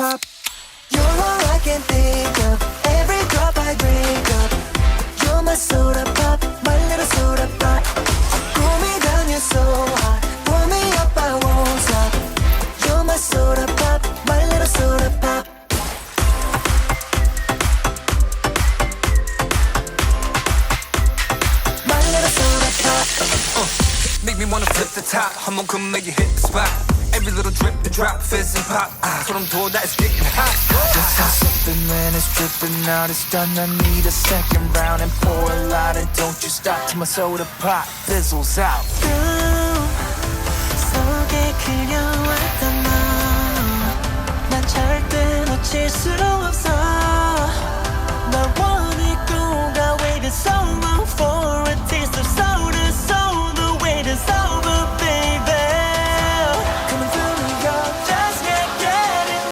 pop. You're all I can think of. Every drop I drink up. You're my soda pop, my little soda pop. Cool me down, you're so hot. Pull me up, I won't stop. You're my soda pop, my little soda pop. My little soda pop. Make me wanna flip the top. 한번 come make you hit the spot. Every little drip, the drop, fizz and pop. 소름 돋아, it's getting hot. Just stop sipping, man, it's dripping out. It's done, I need a second round. And pour a lot, and don't you stop till my soda pop fizzles out. 속에 그려왔던 너, 난 절대 놓칠 수